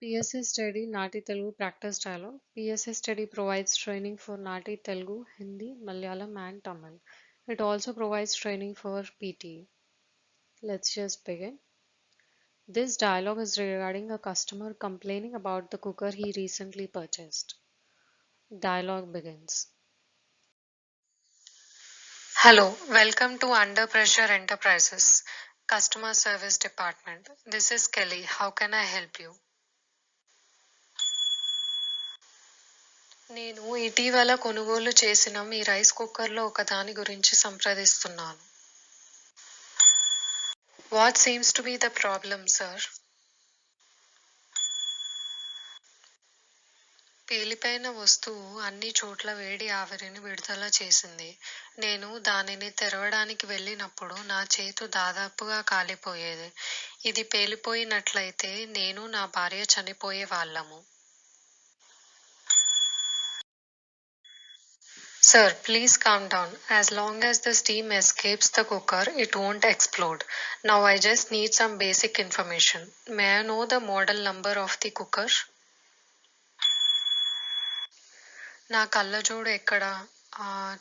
PSA Study NAATI Telugu Practice Dialogue. PSA Study provides training for NAATI Telugu, Hindi, Malayalam, and Tamil. It also provides training for PT. Let's just begin. This dialogue is regarding a customer complaining about the cooker he recently purchased. Dialogue begins. Hello, welcome to Under Pressure Enterprises, Customer Service Department. This is Kelly. How can I help you? నేను ఇటీవల కొనుగోలు చేసిన మీ rice కుక్కర్లో ఒకదాని గురించి సంప్రదిస్తున్నాను. What seems to be the problem sir? పేలిపోయిన వస్తువు అన్ని చోట్ల వేడి ఆవిరిని విడుదల చేసింది. నేను దానిని తెరవడానికి వెళ్ళినప్పుడు నా చేతు దాదాపుగా కాలిపోయేది. ఇది పేలిపోయినట్లయితే నేను నా భార్య చనిపోయే వాళ్ళము. Sir, please calm down. As long as the steam escapes the cooker, it won't explode. Now I just need some basic information. May I know the model number of the cooker? నా కళ్ళజోడు ఎక్కడ?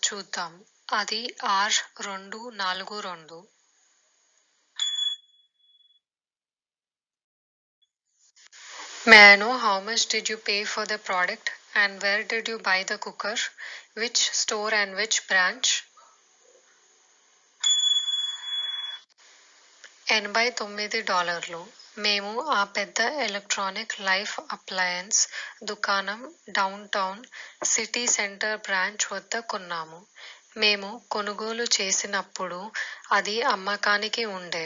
చూద్దాం. అది R242. May I know how much did you pay for the product and where did you buy the cooker? Which store and which branch? $89. మేము ఆ పెద్ద electronic life appliances దుకాణం down town city centre branch వద్ద కొన్నాము. మేము కొనుగోలు చేసినప్పుడు అది అమ్మకానికి ఉండే.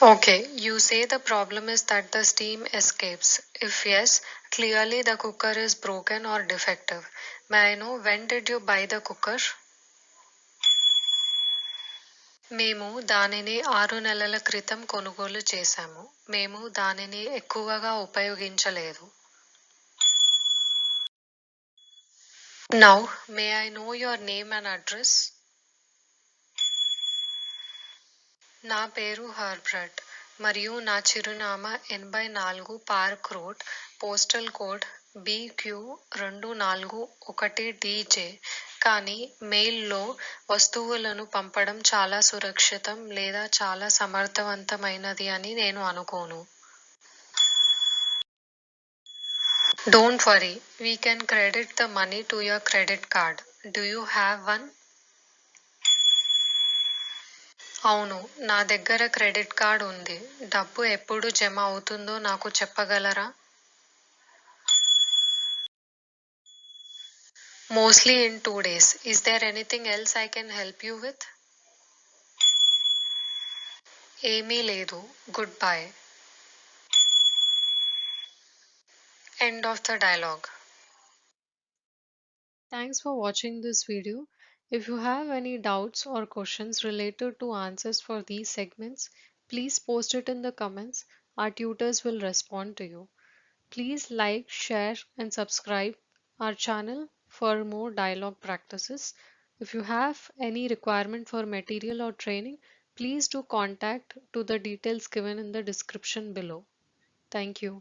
Okay, you say the problem is that the steam escapes. If yes, clearly the cooker is broken or defective. May I know when did you buy the cooker? మేము దానిని 6 నెలల క్రితం కొనుగోలు చేశాము. మేము దానిని ఎక్కువగా ఉపయోగించలేదు. Now, may I know your name and address? నా పేరు హర్బ్రట్ మరియు నా చిరునామా 84 park road, postal code BQ241DJ. కానీ మెయిల్లో వస్తువులను పంపడం చాలా సురక్షితం లేదా చాలా సమర్థవంతమైనది అని నేను అనుకోను. Don't worry, we can credit the money to your credit card. Do you have one? అవును, నా దగ్గర క్రెడిట్ కార్డ్ ఉంది. డబ్బు ఎప్పుడు జమ అవుతుందో నాకు చెప్పగలరా? Mostly in 2 days. Is there anything else I can help you with? ఏమీ లేదు. Goodbye. End of the dialogue. Thanks for watching this video. If you have any doubts or questions related to answers for these segments, please post it in the comments. Our tutors will respond to you. Please like, share, and subscribe our channel for more dialogue practices. If you have any requirement for material or training, please do contact to the details given in the description below. Thank you.